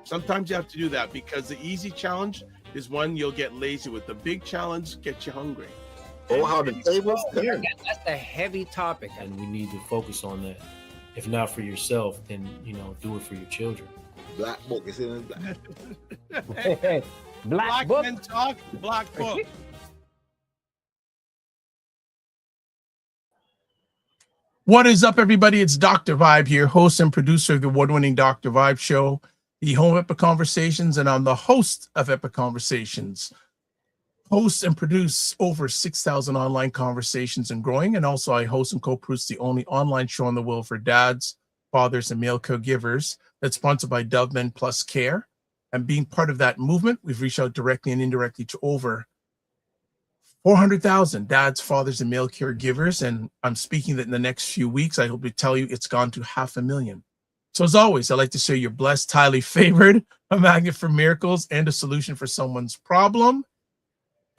Sometimes you have to do that because the easy challenge is one you'll get lazy with. The big challenge gets you hungry. Oh, how the tables turn. That's a heavy topic. And we need to focus on that. If not for yourself, then, do it for your children. Black book is in black. Black Book. book. Talk, Black Book. What is up, everybody? It's Dr. Vibe here, host and producer of the award-winning Dr. Vibe Show, the home of Epic Conversations, and I'm the host of Epic Conversations. Host and produce over 6,000 online conversations and growing, and also I host and co-produce the only online show in the world for dads, fathers, and male caregivers that's sponsored by Dove Men Plus Care. And being part of that movement, we've reached out directly and indirectly to over 400,000 dads, fathers, and male caregivers. And I'm speaking that in the next few weeks, I hope to tell you it's gone to 500,000. So as always, I'd like to say you're blessed, highly favored, a magnet for miracles, and a solution for someone's problem.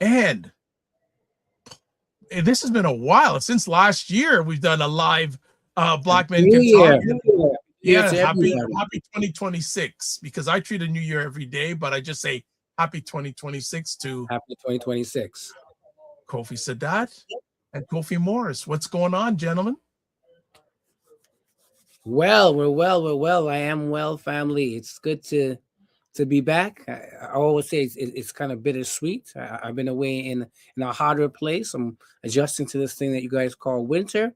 And this has been a while. Since last year, we've done a live Black Men Can Talk. Yeah, happy 2026, because I treat a new year every day, but I just say happy 2026 to Happy 2026. Kofi Sadat and Kofi Morris. What's going on, gentlemen? Well, we're well. I am well, family. It's good to be back. I always say it's kind of bittersweet. I've been away in a hotter place. I'm adjusting to this thing that you guys call winter,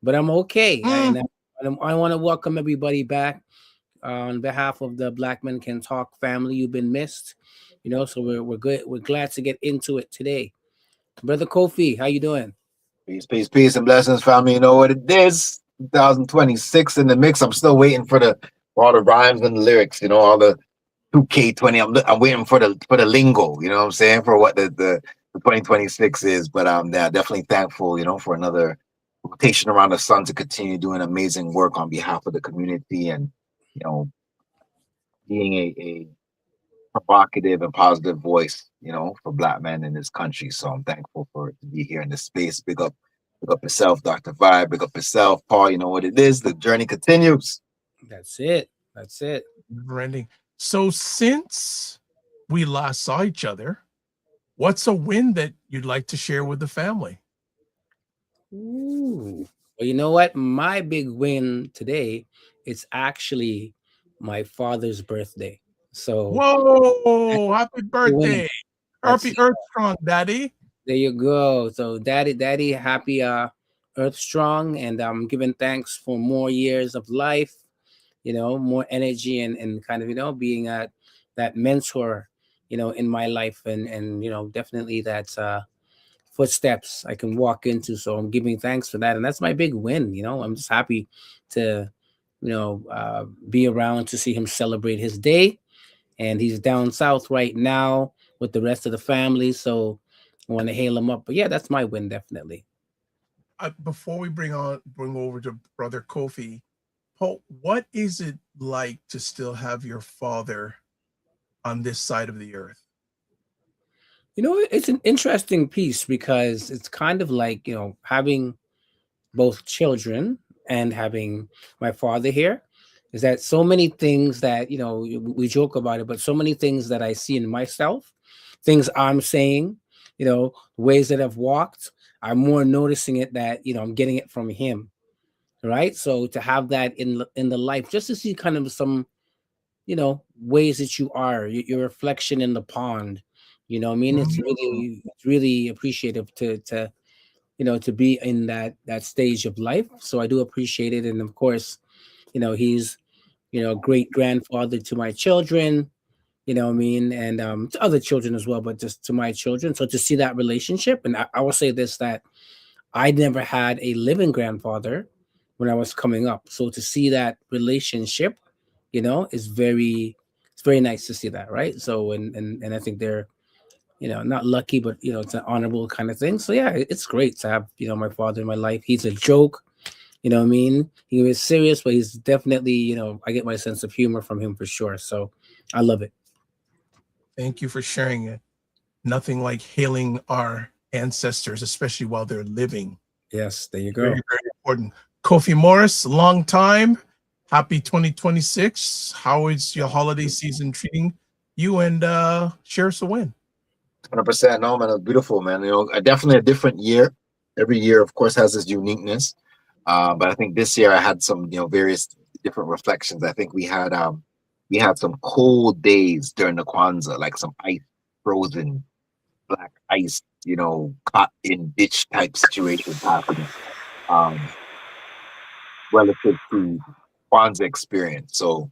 but I'm okay. And I want to welcome everybody back on behalf of the Black Men Can Talk family. You've been missed, so we're good. We're glad to get into it today. Brother Kofi, how you doing? Peace, and blessings, family. You know what it is? 2026 in the mix. I'm still waiting for all the rhymes and the lyrics. All the 2K20. I'm waiting for the lingo. You know what I'm saying, for what the 2026 is. But I'm definitely thankful. For another rotation around the sun to continue doing amazing work on behalf of the community, and being a provocative and positive voice, for Black men in this country. So I'm thankful to be here in this space. Big up yourself, Dr. Vibe. Big up yourself, Paul. You know what it is. The journey continues. That's it. Branding. So since we last saw each other, what's a win that you'd like to share with the family? Ooh. Well, you know what? My big win today, it's actually my father's birthday. So whoa, happy birthday. Happy Earth Strong, Daddy. There you go. So daddy, happy Earth Strong, and I'm giving thanks for more years of life, more energy, and kind of, being that mentor, in my life, and definitely that's footsteps I can walk into. So I'm giving thanks for that, and that's my big win. I'm just happy to be around to see him celebrate his day. And he's down south right now with the rest of the family, so I want to hail him up. But yeah, that's my win, definitely. Before we bring over to Brother Kofi, Paul, what is it like to still have your father on this side of the earth? It's an interesting piece, because it's kind of like, having both children and having my father here, is that so many things that, we joke about it, but so many things that I see in myself, things I'm saying, ways that I've walked, I'm more noticing it that, I'm getting it from him. Right. So to have that in the life, just to see kind of some, ways that you are, your reflection in the pond, what I mean? It's really appreciative to be in that stage of life. So I do appreciate it. And of course, he's, great grandfather to my children, what I mean? And to other children as well, but just to my children. So to see that relationship, and I will say this, that I never had a living grandfather when I was coming up. So to see that relationship, is it's very nice to see that. Right. So, and I think they're, not lucky, but, it's an honorable kind of thing. So yeah, it's great to have, my father in my life. He's a joke. What I mean? He was serious, but he's definitely, I get my sense of humor from him for sure. So I love it. Thank you for sharing it. Nothing like hailing our ancestors, especially while they're living. Yes, there you go. Very, very important. Kofi Morris, long time. Happy 2026. How is your holiday season treating you? And share us a win. 100%. No, man, it's beautiful, man. Definitely a different year. Every year, of course, has its uniqueness. But I think this year I had some, various different reflections. I think we had some cold days during the Kwanzaa, like some ice, frozen black ice, caught in ditch type situations happening. Relative to Kwanzaa experience. So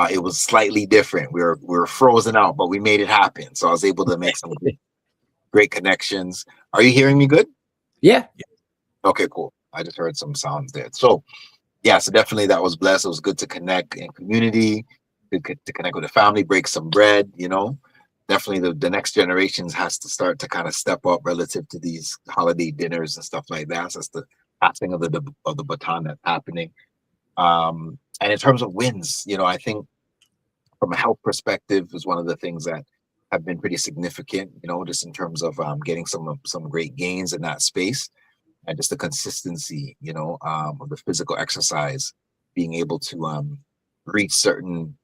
it was slightly different. We were frozen out, but we made it happen. So I was able to make some great connections. Are you hearing me good? Yeah. Okay, cool. I just heard some sounds there. So yeah, so definitely that was blessed. It was good to connect in community, to connect with the family, break some bread, Definitely the next generations has to start to kind of step up relative to these holiday dinners and stuff like that. So that's the passing of the baton that's happening. And in terms of wins, I think from a health perspective is one of the things that have been pretty significant, just in terms of getting some great gains in that space, and just the consistency, of the physical exercise, being able to reach certain,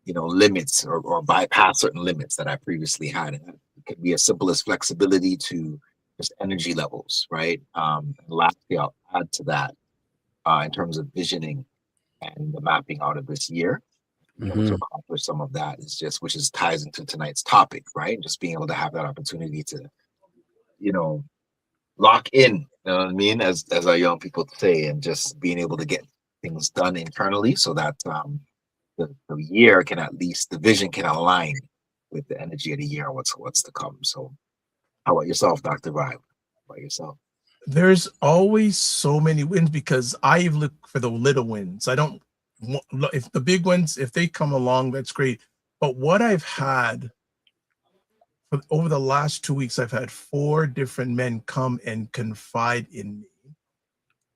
limits or bypass certain limits that I previously had. And it could be as simple as flexibility to just energy levels, right? Lastly, I'll add to that in terms of visioning and the mapping out of this year, to accomplish some of that is just, which is ties into tonight's topic, right? Just being able to have that opportunity to, lock in, you know what I mean? As our young people say, and just being able to get things done internally so that the year can, at least the vision can align with the energy of the year and what's to come. So how about yourself, Dr. Vibe? How about yourself? There's always so many wins because I look for the little wins. I don't, if the big ones, if they come along, that's great. But what I've had over the last 2 weeks, I've had 4 different men come and confide in me,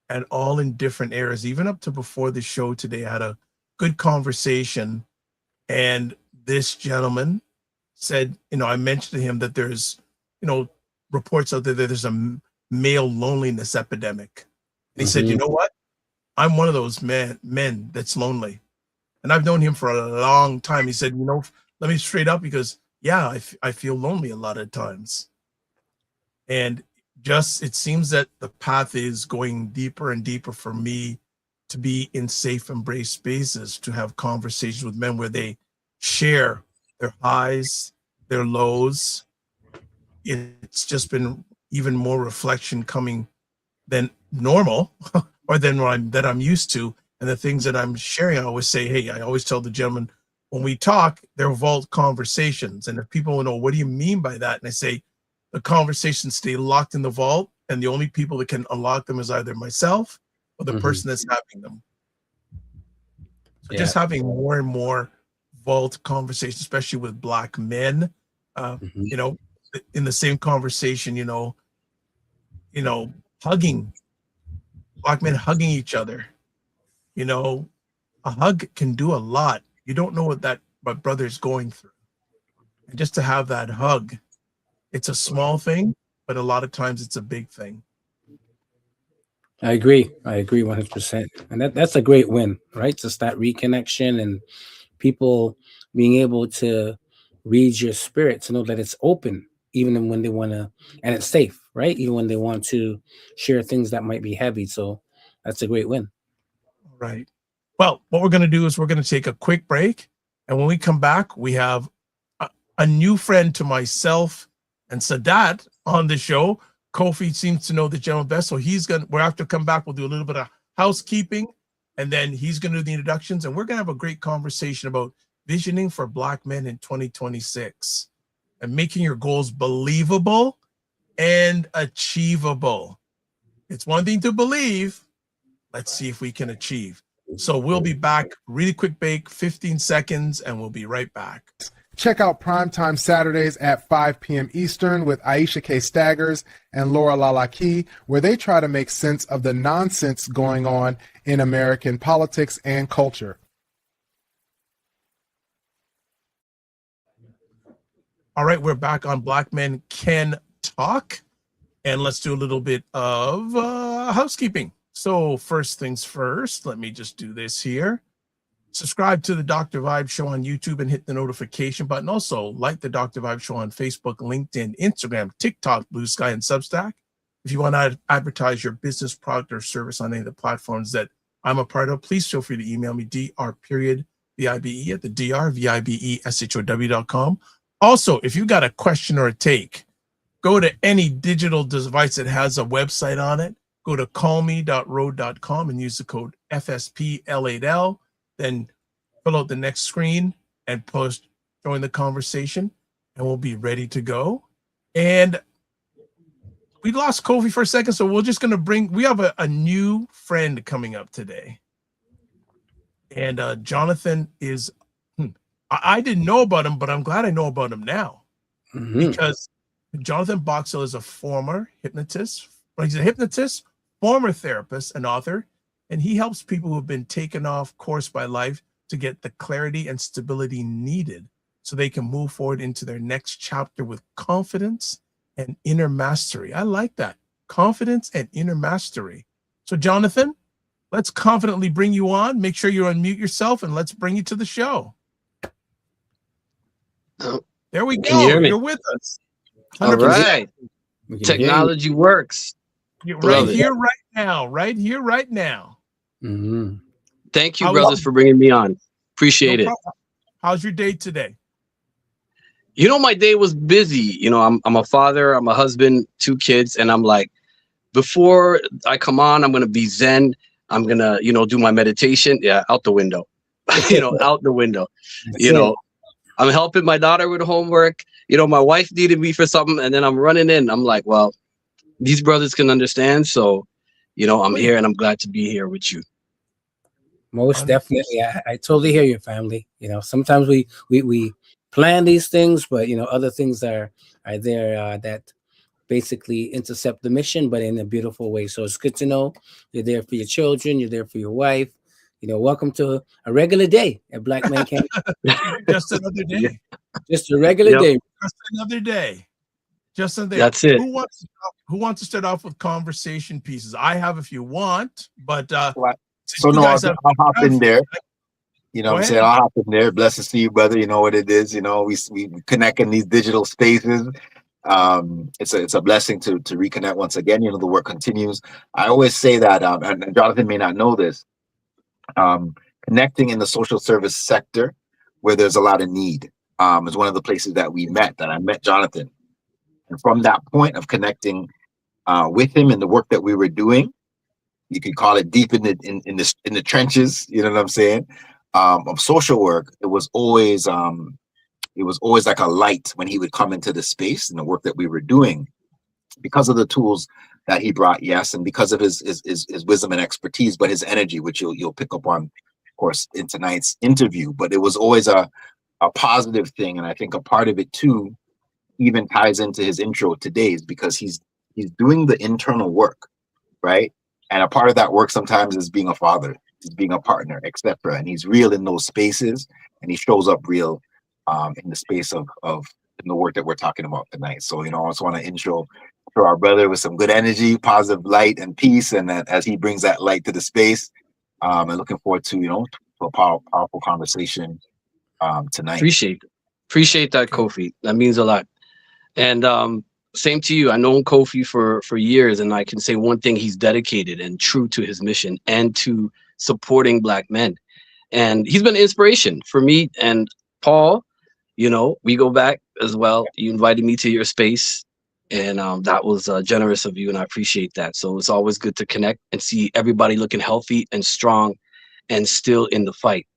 and all in different areas. Even up to before the show today, I had a good conversation, and this gentleman said, I mentioned to him that there's, reports out there that there's a male loneliness epidemic. And he said, you know what? I'm one of those men that's lonely. And I've known him for a long time. He said, let me straight up, because yeah, I feel lonely a lot of times. And just, it seems that the path is going deeper and deeper for me to be in safe embrace spaces, to have conversations with men where they share their highs, their lows. It's just been even more reflection coming than normal or than that I'm used to. And the things that I'm sharing, I always say, hey, I always tell the gentleman, when we talk, they're vault conversations. And if people know, what do you mean by that? And I say, the conversations stay locked in the vault, and the only people that can unlock them is either myself or the person that's having them. So just having more and more vault conversations, especially with Black men, in the same conversation, hugging, Black men hugging each other. A hug can do a lot. You don't know what brother's going through. And just to have that hug, it's a small thing, but a lot of times it's a big thing. I agree 100%. And that's a great win, right? Just that reconnection and people being able to read your spirit, to know that it's open, even when they want to, and it's safe, right? Even when they want to share things that might be heavy. So that's a great win. Right. Well, what we're going to do is we're going to take a quick break. And when we come back, we have a new friend to myself and Sadat on the show. Kofi seems to know the gentleman best. So we're after come back, we'll do a little bit of housekeeping, and then he's going to do the introductions. And we're going to have a great conversation about visioning for Black men in 2026 and making your goals believable and achievable. It's one thing to believe. Let's see if we can achieve. So we'll be back. Really quick break, 15 seconds, and we'll be right back. Check out Primetime Saturdays at 5 p.m. Eastern with Aisha K. Staggers and Laura Lalaki, where they try to make sense of the nonsense going on in American politics and culture. All right, we're back on Black Men Can Talk. And let's do a little bit of housekeeping. So first things first, let me just do this here. Subscribe to the Dr. Vibe Show on YouTube and hit the notification button. Also, like the Dr. Vibe Show on Facebook, LinkedIn, Instagram, TikTok, Blue Sky, and Substack. If you want to advertise your business, product, or service on any of the platforms that I'm a part of, please feel free to email me, dr.vibe at the drvibeshow.com. Also, if you got a question or a take, go to any digital device that has a website on it. Go to callme.road.com and use the code FSPL8L. Then fill out the next screen and join the conversation, and we'll be ready to go. And we lost Kofi for a second, so we're just going to we have a new friend coming up today. And Jonathan is, I didn't know about him, but I'm glad I know about him now. Because Jonathan Boxill is a former hypnotist. He's a hypnotist, former therapist, and author, and he helps people who have been taken off course by life to get the clarity and stability needed so they can move forward into their next chapter with confidence and inner mastery. I like that. Confidence and inner mastery. So, Jonathan, let's confidently bring you on. Make sure you unmute yourself, and let's bring you to the show. There we go. Can you hear me? You're with us. 100%. All right. Technology works. You're right here, right now. Right here, right now. Thank you, brothers, for bringing me on. Appreciate it. How's your day today? You know, my day was busy. You know, I'm a father, I'm a husband, 2 kids, and I'm like, before I come on, I'm going to be Zen. I'm going to, do my meditation. Yeah, out the window. Out the window. I'm helping my daughter with homework. My wife needed me for something, and then I'm running in. I'm like, well, these brothers can understand. So, I'm here, and I'm glad to be here with you. Most definitely. I totally hear your family. Sometimes we plan these things, but other things are there that basically intercept the mission, but in a beautiful way. So it's good to know you're there for your children, you're there for your wife. Welcome to a regular day at Black Men Can Talk. Just another day. Just a regular day. Just another day. Just another day. That's it. Who wants to start off with conversation pieces? I have if you want, but so no, I'll hop in there. What I'm saying? I'll hop in there. Blessed to see you, brother. You know what it is. We connect in these digital spaces. It's a blessing to reconnect once again. The work continues. I always say that, and Jonathan may not know this, connecting in the social service sector where there's a lot of need is one of the places that I met Jonathan. And from that point of connecting with him and the work that we were doing, you could call it deep in the trenches, you know what I'm saying, of social work. It was always like a light when he would come into the space and the work that we were doing, because of the tools that he brought, yes, and because of his wisdom and expertise, but his energy, which you'll pick up on, of course, in tonight's interview. But it was always a positive thing, and I think a part of it too even ties into his intro today, is because he's doing the internal work, right? And a part of that work sometimes is being a father, is being a partner, etc. And he's real in those spaces, and he shows up real in the space of the work that we're talking about tonight. So, I just want to intro our brother with some good energy, positive light and peace, and that as he brings that light to the space, and looking forward to, to a powerful conversation tonight. Appreciate that, Kofi. That means a lot. And same to you. I've known Kofi for years, and I can say one thing: he's dedicated and true to his mission and to supporting Black men. And he's been an inspiration for me and Paul. We go back as well. You invited me to your space, and that was generous of you, and I appreciate that. So it's always good to connect and see everybody looking healthy and strong and still in the fight,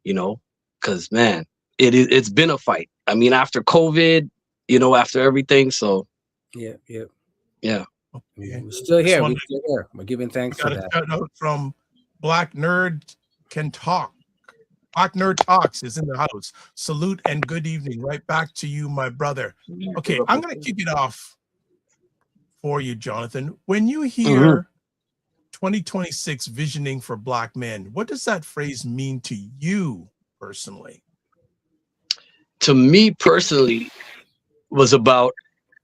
because, man, it's been a fight. I mean, after COVID, after everything. So yeah. Okay. We're still here. We're giving thanks for that. Shout out from Black Nerd Can Talk. Black Nerd Talks is in the house. Salute and good evening. Right back to you, my brother. Okay, I'm going to kick it off for you, Jonathan. When you hear 2026 visioning for Black men, what does that phrase mean to you personally? To me personally, was about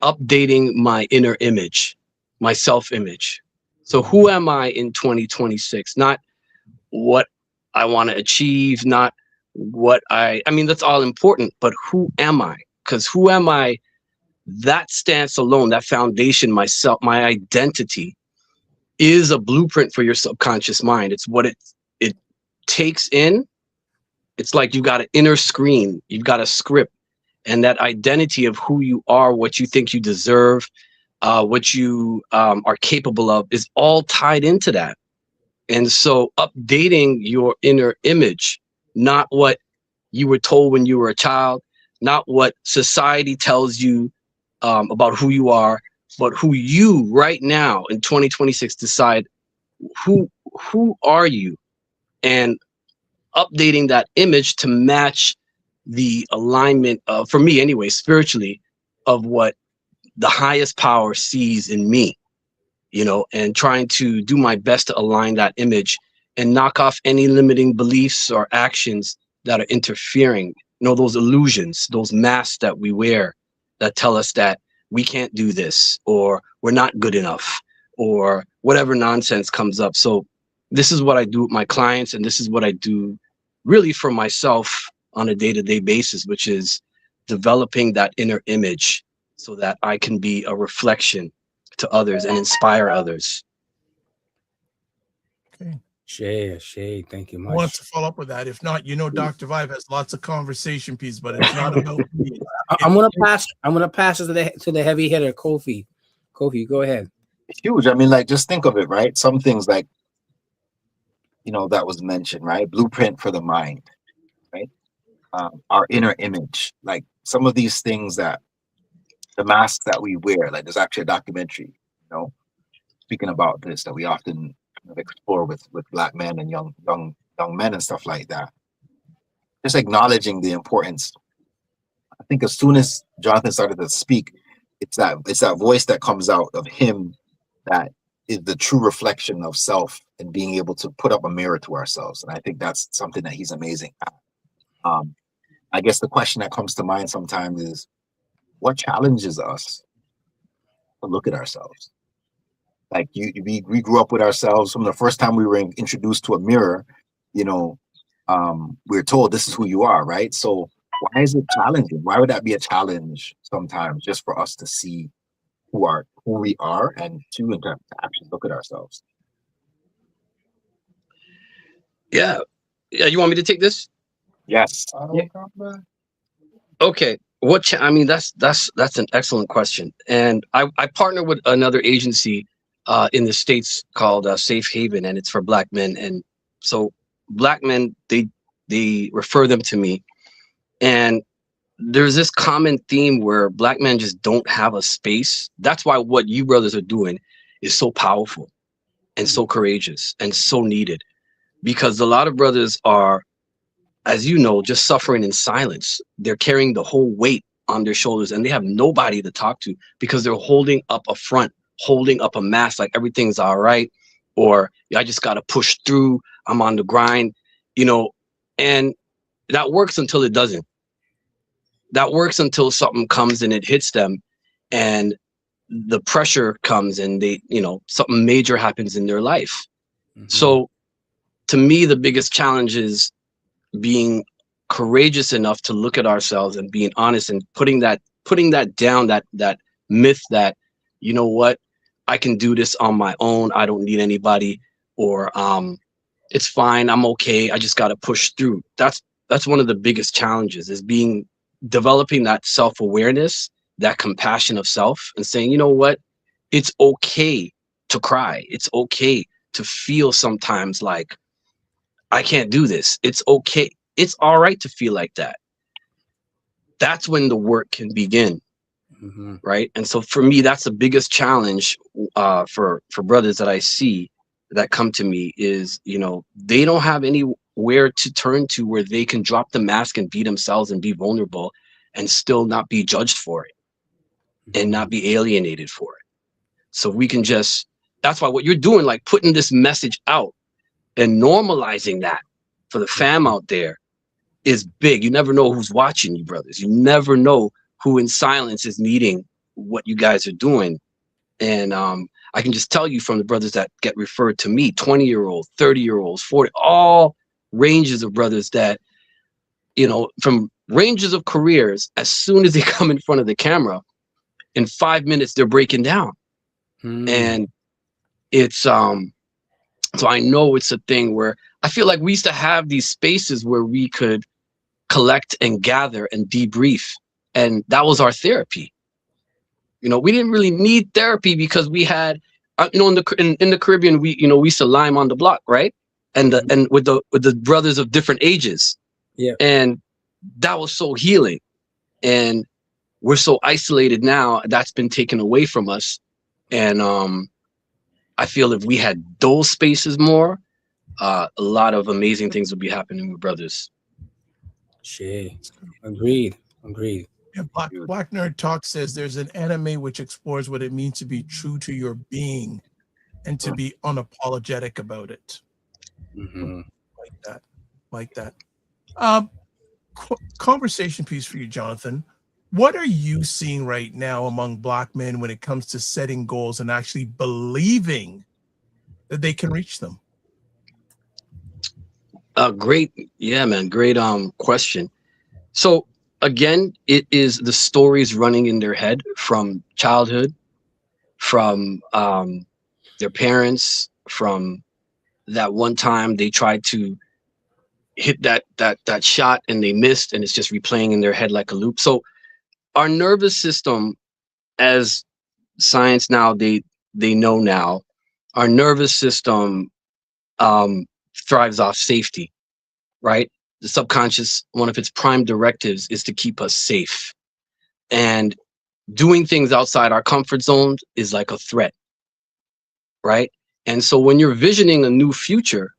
updating my inner image, my self-image. So who am I in 2026? Not what I want to achieve, not what I mean, that's all important, but who am I? Because who am I, that stance alone, that foundation, myself, my identity is a blueprint for your subconscious mind. It's what it takes in. It's like you've got an inner screen, you've got a script, and that identity of who you are, what you think you deserve, what you are capable of is all tied into that. And so updating your inner image, not what you were told when you were a child, not what society tells you about who you are, but who you right now in 2026 decide who are you, and updating that image to match the alignment of, for me anyway, spiritually, of what the highest power sees in me, you know, and trying to do my best to align that image and knock off any limiting beliefs or actions that are interfering. You know, those illusions, those masks that we wear that tell us that we can't do this, or we're not good enough, or whatever nonsense comes up. So this is what I do with my clients, and this is what I do really for myself on a day-to-day basis, which is developing that inner image so that I can be a reflection to others and inspire others. Okay. Shay, thank you I much. want to follow up with that. If not, you know, Dr. Vibe has lots of conversation pieces, but it's not about me. I'm gonna pass it to the heavy hitter, Kofi. Kofi, go ahead. It's huge. I mean, like, just think of it, right? Some things like, you know, that was mentioned, right? Blueprint for the mind, right? Our inner image, like some of these things, that the masks that we wear, like there's actually a documentary, you know, speaking about this, that we often kind of explore with Black men and young men and stuff like that. Just acknowledging the importance. I think as soon as Jonathan started to speak, it's that voice that comes out of him that is the true reflection of self, and being able to put up a mirror to ourselves. And I think that's something that he's amazing at. I guess the question that comes to mind sometimes is, what challenges us to look at ourselves? Like we grew up with ourselves from the first time we were introduced to a mirror, you know, we were told this is who you are, right? So why is it challenging? Why would that be a challenge sometimes, just for us to see who we are, and to actually look at ourselves? Yeah. You want me to take this? Yes. Okay. I mean, that's an excellent question. And I partner with another agency in the States called Safe Haven, and it's for Black men. And so Black men, they refer them to me. And there's this common theme where Black men just don't have a space. That's why what you brothers are doing is so powerful and so courageous and so needed, because a lot of brothers are, as you know, just suffering in silence. They're carrying the whole weight on their shoulders, and they have nobody to talk to because they're holding up a front, holding up a mask, like everything's all right, or I just got to push through, I'm on the grind, you know. And that works until it doesn't. That works until something comes and it hits them, and the pressure comes, and they, you know, something major happens in their life. So to me, the biggest challenge is being courageous enough to look at ourselves and being honest, and putting that down, that myth that, you know what, I can do this on my own, I don't need anybody, or it's fine, I'm okay, I just got to push through. That's one of the biggest challenges, is developing that self-awareness, that compassion of self, and saying, you know what, it's okay to cry, it's okay to feel sometimes like I can't do this. It's okay. It's all right to feel like that. That's when the work can begin. Right. And so for me, that's the biggest challenge for brothers that I see that come to me is, you know, they don't have anywhere to turn to where they can drop the mask and be themselves and be vulnerable and still not be judged for it and not be alienated for it. So we can just, that's why what you're doing, like putting this message out and normalizing that for the fam out there is big. You never know who's watching you, brothers. You never know who in silence is needing what you guys are doing. And I can just tell you from the brothers that get referred to me, 20-year-olds, 30-year-olds, 40, all ranges of brothers that, you know, from ranges of careers, as soon as they come in front of the camera, in 5 minutes, they're breaking down. And it's, so I know it's a thing where I feel like we used to have these spaces where we could collect and gather and debrief. And that was our therapy. You know, we didn't really need therapy because we had, you know, in the Caribbean, we used to lime on the block, right? And and with the brothers of different ages. Yeah. And that was so healing. And we're so isolated now, that's been taken away from us. And I feel if we had those spaces more, a lot of amazing things would be happening with brothers. Agreed. Yeah, Black Nerd Talk says there's an anime which explores what it means to be true to your being and to be unapologetic about it. Like that. Conversation piece for you, Jonathan. What are you seeing right now among Black men when it comes to setting goals and actually believing that they can reach them? Great. Yeah, man. Great question. So again, it is the stories running in their head from childhood, from their parents, from that one time they tried to hit that shot and they missed, and it's just replaying in their head like a loop. So our nervous system, as science now they know now, our nervous system thrives off safety, right? The subconscious, one of its prime directives is to keep us safe. And doing things outside our comfort zone is like a threat, right? And so when you're visioning a new future,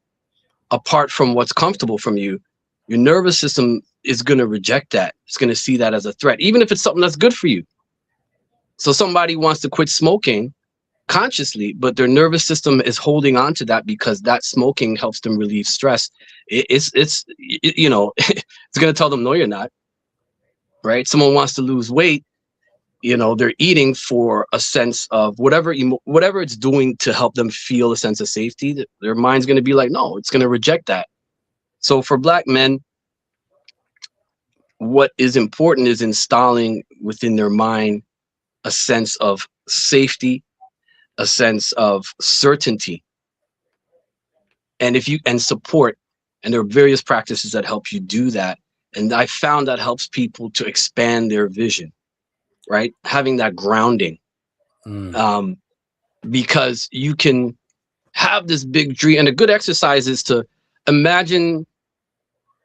apart from what's comfortable from you, your nervous system is going to reject that. It's going to see that as a threat, even if it's something that's good for you. So somebody wants to quit smoking consciously, but their nervous system is holding on to that because that smoking helps them relieve stress. It's you know, it's going to tell them, no, you're not, right? Someone wants to lose weight, you know, they're eating for a sense of whatever it's doing to help them feel a sense of safety. Their mind's going to be like, no, it's going to reject that. So for Black men, what is important is installing within their mind a sense of safety, a sense of certainty, and support. And there are various practices that help you do that. And I found that helps people to expand their vision, right? Having that grounding, because you can have this big dream. And a good exercise is to imagine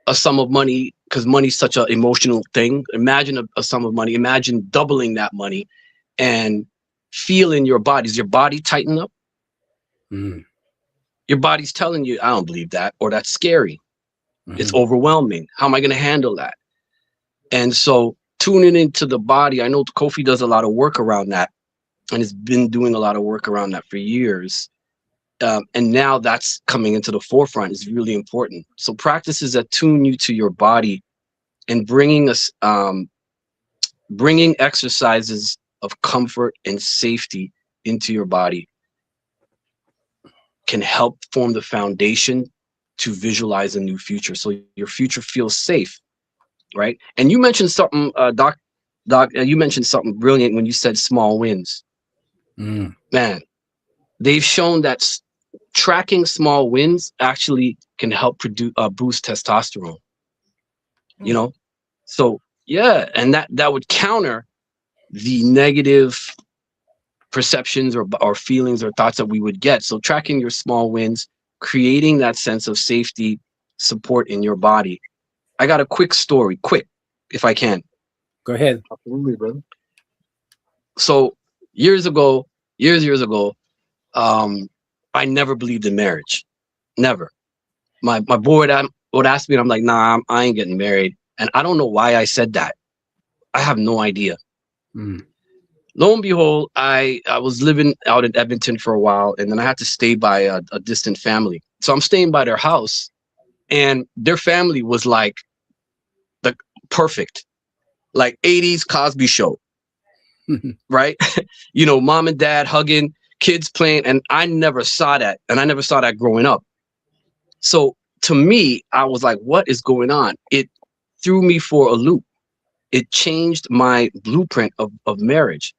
a sum of money, because money's such an emotional thing. Imagine a sum of money. Imagine doubling that money and feel in your body. Does your body tighten up? Your body's telling you, I don't believe that, or that's scary. It's overwhelming. How am I going to handle that? And so tuning into the body, I know Kofi does a lot of work around that and has been doing a lot of work around that for years. And now that's coming into the forefront is really important. So practices that tune you to your body and bringing exercises of comfort and safety into your body can help form the foundation to visualize a new future. So your future feels safe, right? And you mentioned something, Doc, you mentioned something brilliant when you said small wins. Man, they've shown that tracking small wins actually can help boost testosterone, you know? So yeah, and that would counter the negative perceptions or feelings or thoughts that we would get. So tracking your small wins, creating that sense of safety, support in your body. I got a quick story, if I can. Go ahead. Absolutely, brother. So years ago, I never believed in marriage. Never. My boy would ask me, and I'm like, nah, I ain't getting married. And I don't know why I said that. I have no idea. Lo and behold, I was living out in Edmonton for a while, and then I had to stay by a distant family. So I'm staying by their house, and their family was like the perfect, like 80s Cosby Show. right? You know, mom and dad hugging, kids playing, and I never saw that, and I never saw that growing up. So to me, I was like, what is going on? It threw me for a loop. It changed my blueprint of marriage.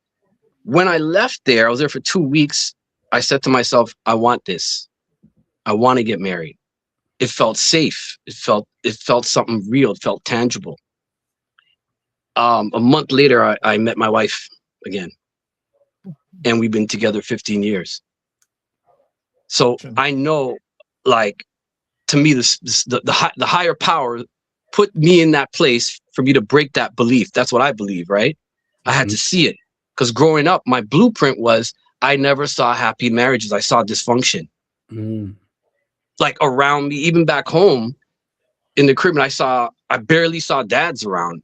When I left there, I was there for 2 weeks. I said to myself, I want this. I want to get married. It felt safe. It felt something real. It felt tangible. A month later, I met my wife again, and we've been together 15 years. So I know, like, to me, the higher power put me in that place for me to break that belief. That's what I believe, right? I had to see it, because growing up, my blueprint was I never saw happy marriages. I saw dysfunction. Like around me, even back home in the Caribbean, I barely saw dads around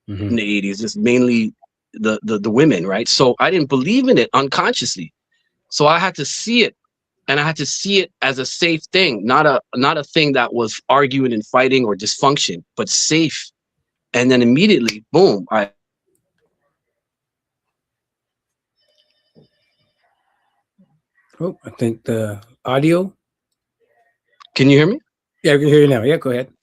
in the 80s. Just mainly the women, right? So I didn't believe in it unconsciously. So I had to see it, and I had to see it as a safe thing, not a thing that was arguing and fighting or dysfunction, but safe. And then immediately, boom, I think the audio. Can you hear me? Yeah, I can hear you now. Yeah, go ahead.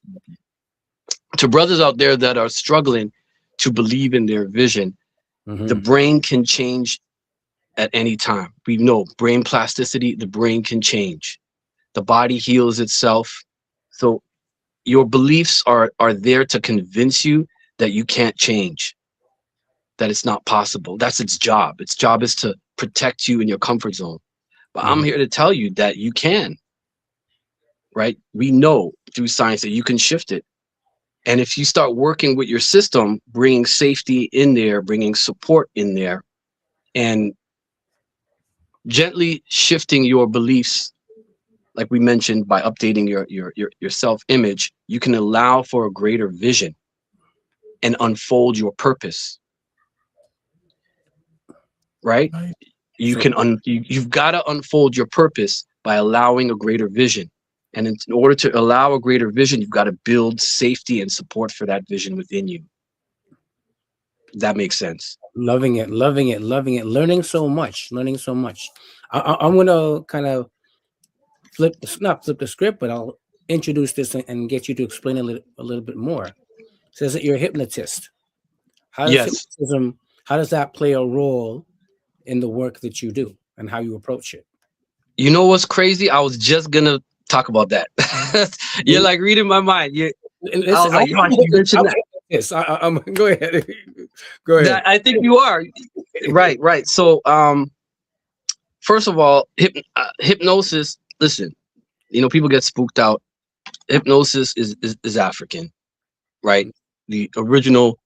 To brothers out there that are struggling to believe in their vision, the brain can change at any time. We know brain plasticity, the brain can change. The body heals itself. So your beliefs are there to convince you that you can't change, that it's not possible. That's its job. Its job is to protect you in your comfort zone. But I'm here to tell you that you can, right? We know through science that you can shift it. And if you start working with your system, bringing safety in there, bringing support in there, and gently shifting your beliefs, like we mentioned, by updating your self-image, you can allow for a greater vision and unfold your purpose. Right? You've got to unfold your purpose by allowing a greater vision. And in order to allow a greater vision, you've got to build safety and support for that vision within you. That makes sense. Loving it, loving it, loving it. Learning so much. I'm going to kind of not flip the script, but I'll introduce this and get you to explain a little bit more. It says that you're a hypnotist. How does hypnotism, how does that play a role in the work that you do and how you approach it? You know what's crazy? I was just going to talk about that. You're like reading my mind. I was like, go ahead. Go ahead. I think you are. Right. So, first of all, hypnosis, listen, you know, people get spooked out. Hypnosis is African, right? The original,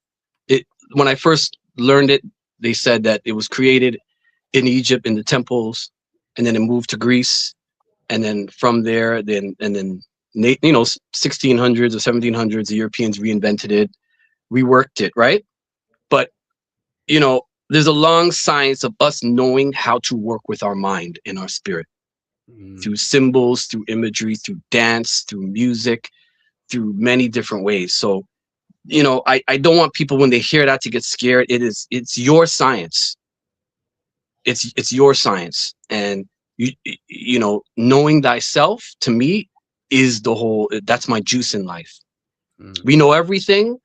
when I first learned it, they said that it was created in Egypt in the temples, and then it moved to Greece, and then from there, then 1600s or 1700s, the Europeans reinvented it, reworked it, right? But you know, there's a long science of us knowing how to work with our mind and our spirit through symbols, through imagery, through dance, through music, through many different ways. So, you know, I don't want people when they hear that to get scared. It's your science. It's your science. And you know, knowing thyself to me is that's my juice in life. We know everything.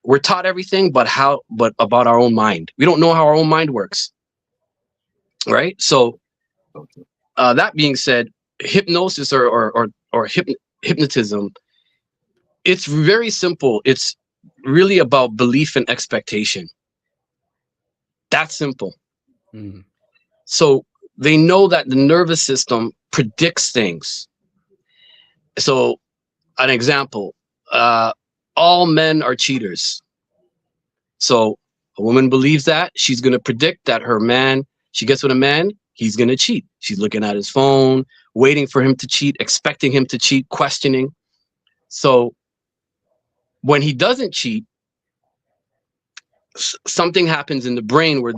We're taught everything, but about our own mind. We don't know how our own mind works. Right? So that being said, hypnosis or hypnotism, it's very simple. It's really about belief and expectation. That's simple. So they know that the nervous system predicts things. So an example, all men are cheaters. So a woman believes that, she's going to predict that her man, she gets with a man, he's going to cheat. She's looking at his phone, waiting for him to cheat, expecting him to cheat, questioning. So when he doesn't cheat, something happens in the brain where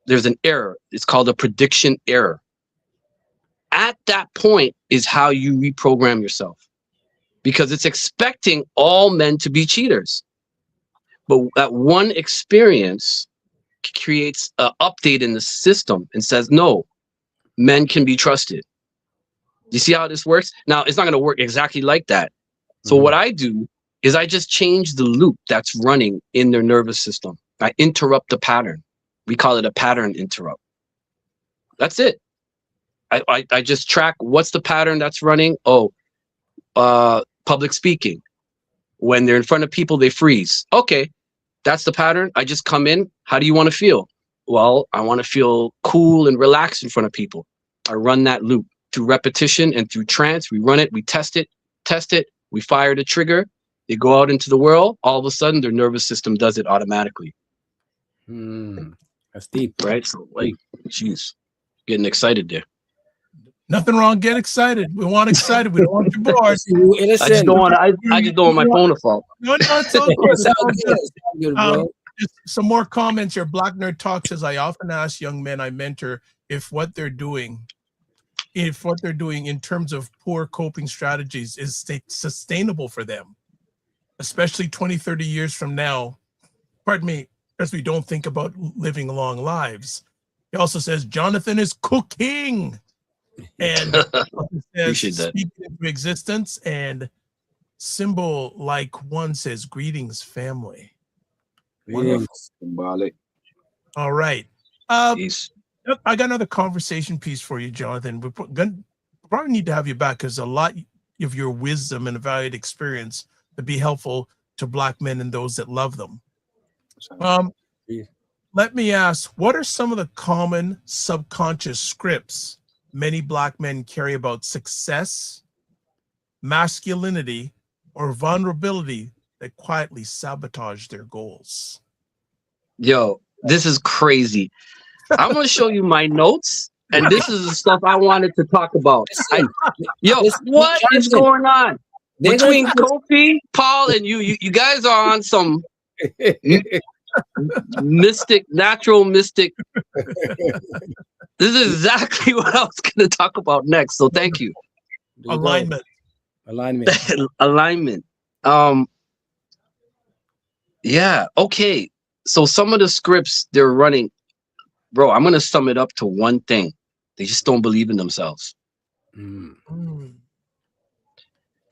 there's an error. It's called a prediction error. At that point is how you reprogram yourself, because it's expecting all men to be cheaters. But that one experience creates an update in the system and says, no, men can be trusted. You see how this works? Now, it's not going to work exactly like that. So what I do is I just change the loop that's running in their nervous system. I interrupt the pattern. We call it a pattern interrupt. That's it. I just track what's the pattern that's running. Oh, public speaking. When they're in front of people, they freeze. Okay, that's the pattern. I just come in. How do you want to feel? Well, I want to feel cool and relaxed in front of people. I run that loop through repetition and through trance. We run it, we test it, we fire the trigger. They go out into the world. All of a sudden, their nervous system does it automatically. That's deep. Right? So, like, geez, getting excited there. Nothing wrong. Get excited. We want excited. We don't want you bored. I just don't want. I just don't want my phone to fall. No, it's all good. It's all good. Good, bro. Just some more comments here. Black Nerd Talk says, I often ask young men I mentor if what they're doing in terms of poor coping strategies is sustainable for them, especially 20, 30 years from now. Pardon me, as we don't think about living long lives. He also says, Jonathan is cooking. And says, speaking into existence, and symbol like one says, greetings, family. Symbolic. All right. I got another conversation piece for you, Jonathan. We probably need to have you back because a lot of your wisdom and valued experience to be helpful to Black men and those that love them. Let me ask, what are some of the common subconscious scripts many Black men carry about success, masculinity, or vulnerability that quietly sabotage their goals? Yo, this is crazy. I'm going to show you my notes, and this is the stuff I wanted to talk about. What is going on between Kofi, Paul, and you? You guys are on some natural mystic. This is exactly what I was going to talk about next. So thank you. Alignment. Alignment. Yeah. Okay. So some of the scripts they're running, bro, I'm going to sum it up to one thing. They just don't believe in themselves. And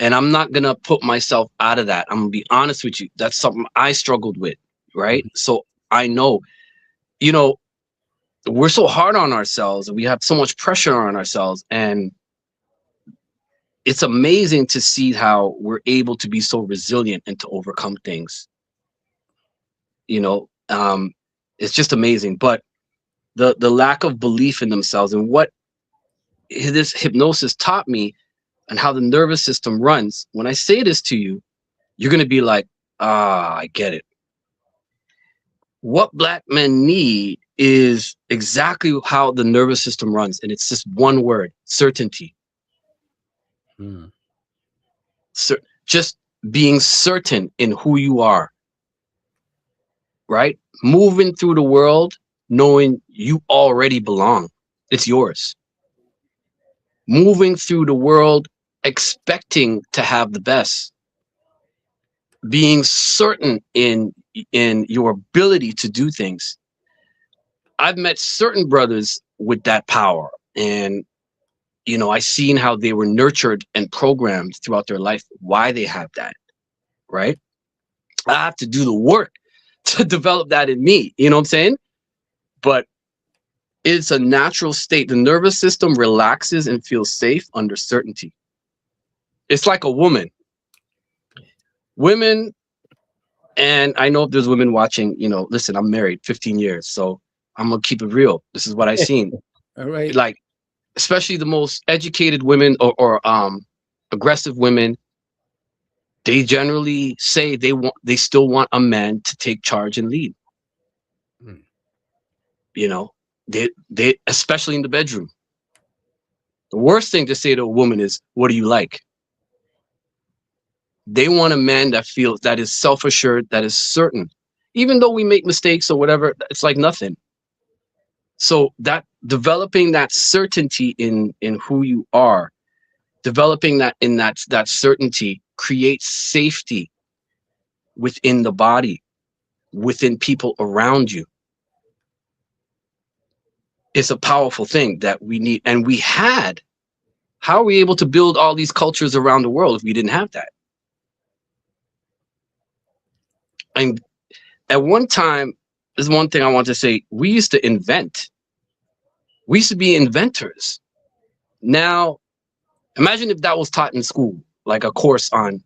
I'm not going to put myself out of that. I'm going to be honest with you. That's something I struggled with. Right. So I know, we're so hard on ourselves and we have so much pressure on ourselves, and it's amazing to see how we're able to be so resilient and to overcome things. It's just amazing. But the lack of belief in themselves and what this hypnosis taught me and how the nervous system runs. When I say this to you, you're going to be like, I get it. What Black men need is exactly how the nervous system runs. And it's just one word: certainty. Just being certain in who you are, right? Moving through the world, knowing you already belong. It's yours. Moving through the world, expecting to have the best. Being certain in your ability to do things. I've met certain brothers with that power, and I've seen how they were nurtured and programmed throughout their life, why they have that, right? I have to do the work to develop that in me, you know what I'm saying? But it's a natural state. The nervous system relaxes and feels safe under certainty. It's like a woman. Women, and I know if there's women watching, listen, I'm married 15 years, so I'm going to keep it real. This is what I've seen. All right. Like, especially the most educated women or aggressive women, they generally say they still want a man to take charge and lead. They especially in the bedroom. The worst thing to say to a woman is, what do you like? They want a man that feels, that is self-assured, that is certain. Even though we make mistakes or whatever, it's like nothing. So that developing that certainty in who you are, developing that in that certainty creates safety within the body, within people around you. It's a powerful thing that we need. And we had. How are we able to build all these cultures around the world if we didn't have that? And at one time, there's one thing I want to say. We used to invent. We used to be inventors. Now, imagine if that was taught in school, like a course on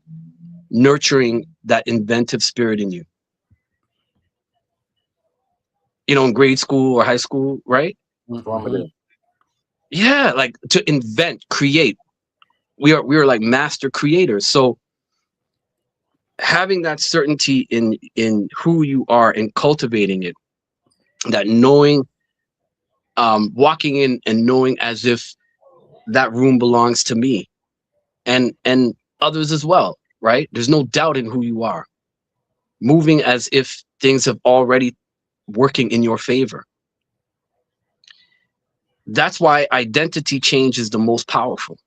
nurturing that inventive spirit in you. You know, in grade school or high school, right? Mhm. Yeah, like to invent, create. We are like master creators. So having that certainty in who you are and cultivating it, that knowing, walking in and knowing as if that room belongs to me and others as well, right? There's no doubt in who you are. Moving as if things have already working in your favor. That's why identity change is the most powerful,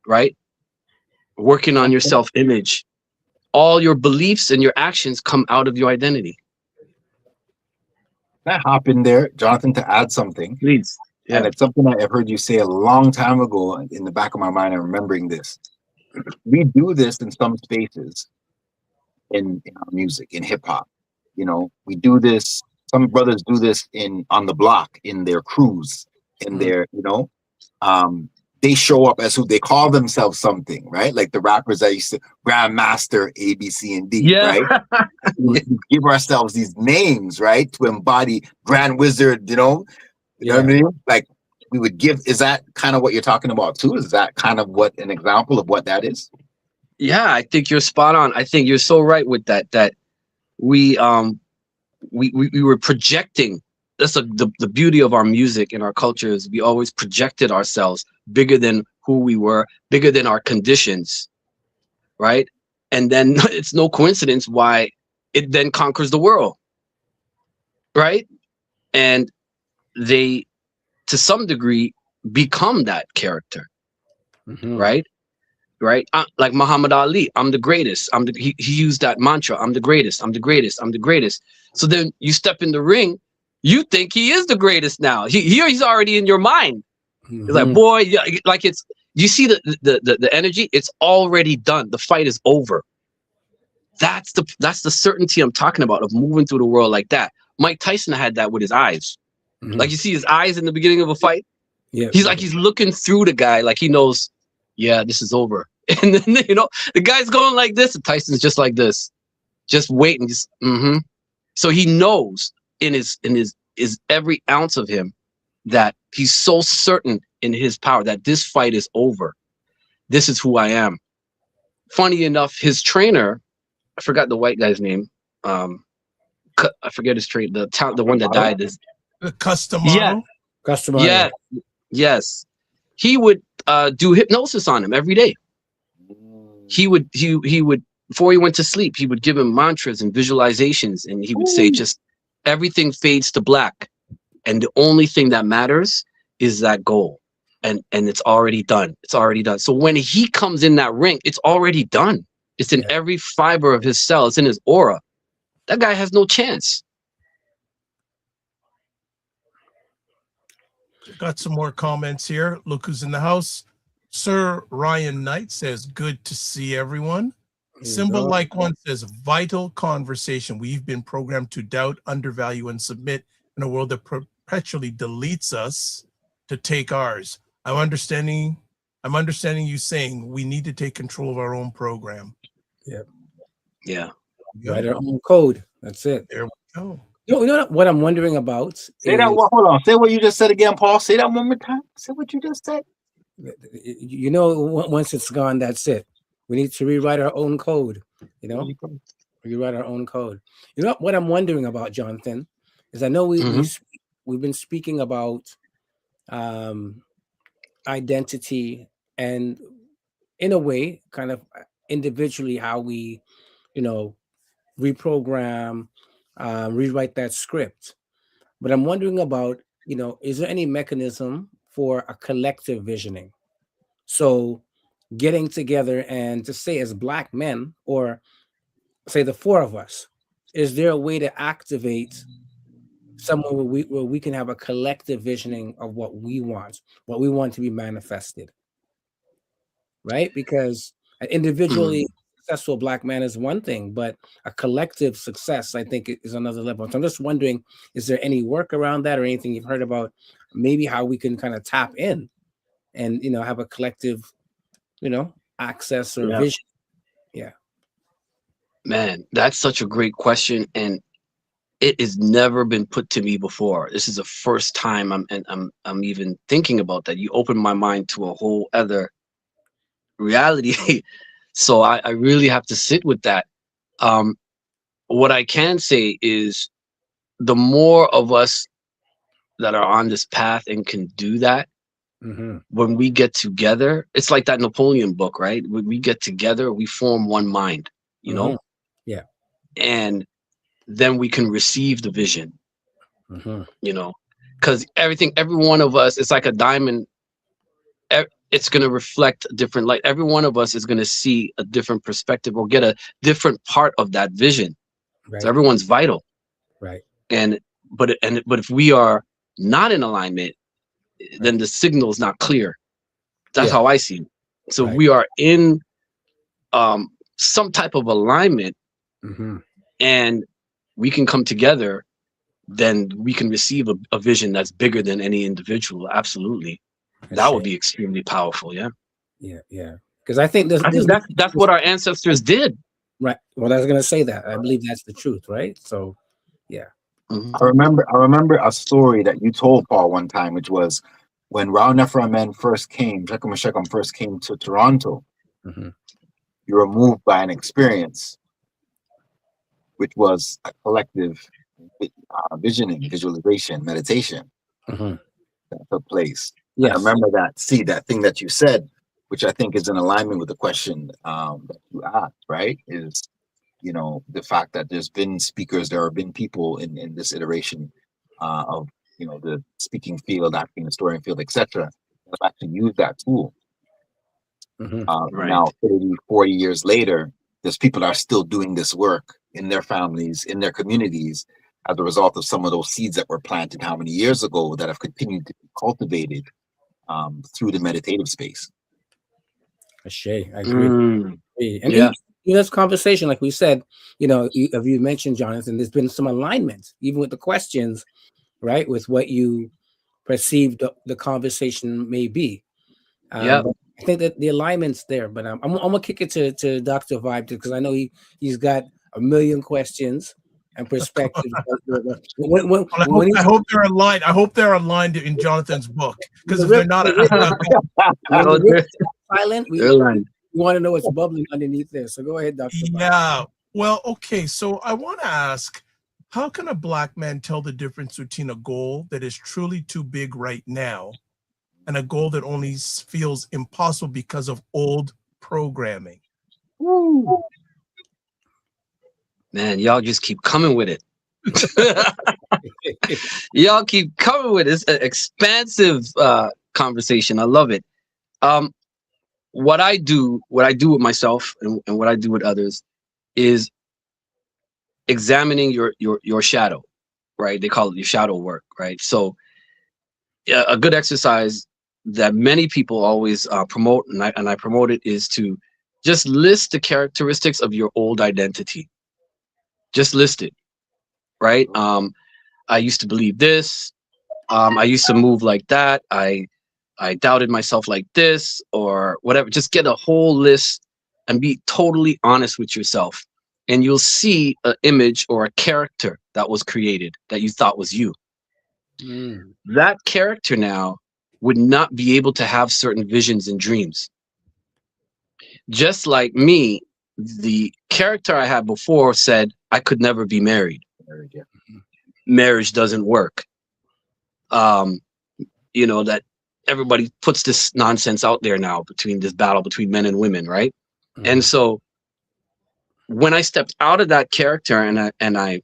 right? Working on your self-image. All your beliefs and your actions come out of your identity. Can I hop in there, Jonathan, to add something? Please. And Yeah. it's something that I've heard you say a long time ago. In the back of my mind, I'm remembering this. We do this in some spaces in our music, in hip hop. You know, we do this. Some brothers do this on the block, in their crews, in their, they show up as who they call themselves something, right? Like the rappers that used to Grandmaster A, B, C, and D, Yeah. right? We give ourselves these names, right? To embody Grand Wizard, you know what I mean? Like we would give, is that kind of what you're talking about too? Is that kind of what an example of what that is? Yeah, I think you're spot on. I think you're so right with that. That we were projecting. That's the beauty of our music and our culture is we always projected ourselves bigger than who we were, bigger than our conditions, right? And then it's no coincidence why it then conquers the world, right? And they, to some degree, become that character, right? Right? Like Muhammad Ali, I'm the greatest. He used that mantra, I'm the greatest, I'm the greatest, I'm the greatest. So then you step in the ring, you think he is the greatest now. He's already in your mind. It's like, boy, yeah, like it's, you see the energy, it's already done. The fight is over. That's the certainty I'm talking about of moving through the world like that. Mike Tyson had that with his eyes. Like you see his eyes in the beginning of a fight. Yeah. He's like, he's looking through the guy, like he knows, yeah, this is over. And then, the guy's going like this, and Tyson's just like this, just waiting, just So he knows in his every ounce of him that he's so certain in his power that this fight is over. This is who I am. Funny enough, his trainer, I forgot the white guy's name. I forget his trainer, the one that died is Custom yeah. Customer. Yeah. Yes. He would do hypnosis on him every day. He would before he went to sleep, he would give him mantras and visualizations, and he would say just everything fades to black. And the only thing that matters is that goal. And it's already done. It's already done. So when he comes in that ring, it's already done. It's in every fiber of his cell. It's in his aura. That guy has no chance. Got some more comments here. Look who's in the house. Sir Ryan Knight says, good to see everyone. Symbol Like One says, vital conversation. We've been programmed to doubt, undervalue, and submit in a world that perpetually deletes us to take ours. I'm understanding you saying we need to take control of our own program. Yeah. Write our own code. That's it. There we go. You know what I'm wondering about? Say that one. Hold on. Say what you just said again, Paul. Say that one more time. Say what you just said. You know, once it's gone, that's it. We need to rewrite our own code. You know, rewrite our own code. You know what I'm wondering about, Jonathan, is I know we've been speaking about identity and, in a way, kind of individually how we, reprogram, rewrite that script. But I'm wondering about, is there any mechanism for a collective visioning? So getting together and to say as Black men, or say the four of us, is there a way to activate somewhere where we can have a collective visioning of what we want to be manifested, right? Because an individually successful Black man is one thing, but a collective success, I think, is another level. So I'm just wondering, is there any work around that or anything you've heard about maybe how we can kind of tap in and, you know, have a collective, you know, access or vision? Yeah. Man, that's such a great question, and it has never been put to me before. This is the first time I'm even thinking about that. You opened my mind to a whole other reality. So I really have to sit with that. What I can say is the more of us that are on this path and can do that, when we get together, it's like that Napoleon book, right? When we get together, we form one mind, you know? Yeah. And then we can receive the vision, you know? Because every one of us, it's like a diamond. It's going to reflect different light. Every one of us is going to see a different perspective or get a different part of that vision. Right. So everyone's vital. Right. But if we are not in alignment, then the signal is not clear. That's how I see it. So if we are in some type of alignment and we can come together, then we can receive a vision that's bigger than any individual. Absolutely. That would be extremely powerful. Yeah. Because I think that's what our ancestors did. Right. Well, I was going to say that. I believe that's the truth. Right. So, yeah. I remember a story that you told, Paul, one time, which was when Round Nephra men first came, Shechem and Shechem first came to Toronto. You were moved by an experience, which was a collective visioning, visualization, meditation that took place. Yes. I remember that thing that you said, which I think is in alignment with the question that you asked, right? Is, you know, the fact that there have been people in this iteration of, you know, the speaking field, acting, historian field, etc., that have actually used that tool. Now, 30, 40 years later, there's people that are still doing this work in their families, in their communities, as a result of some of those seeds that were planted how many years ago that have continued to be cultivated through the meditative space. I agree. And in this conversation, like we said, you know, you mentioned, Jonathan, there's been some alignment, even with the questions, right, with what you perceived the conversation may be. But I think that the alignment's there, but I'm gonna kick it to Dr. Vibe, because I know he's got a million questions and perspectives. I hope they're aligned. I hope they're aligned in Jonathan's book, because if they're not, silent, we want to know what's bubbling underneath there. So go ahead, Dr. Yeah. Well, okay. So I want to ask, how can a Black man tell the difference between a goal that is truly too big right now and a goal that only feels impossible because of old programming? Woo. Man, y'all just keep coming with it. Y'all keep coming with it. It's an expansive conversation. I love it. What I do with myself and what I do with others is examining your shadow, right? They call it your shadow work, right? So a good exercise that many people always promote, and I promote it, is to just list the characteristics of your old identity. Just list it, right? I used to believe this. I used to move like that. I doubted myself like this, or whatever. Just get a whole list and be totally honest with yourself. And you'll see an image or a character that was created that you thought was you. That character now would not be able to have certain visions and dreams. Just like me, the character I had before said I could never be married. Marriage doesn't work. You know, that everybody puts this nonsense out there now between this battle between men and women, right? And so when I stepped out of that character and I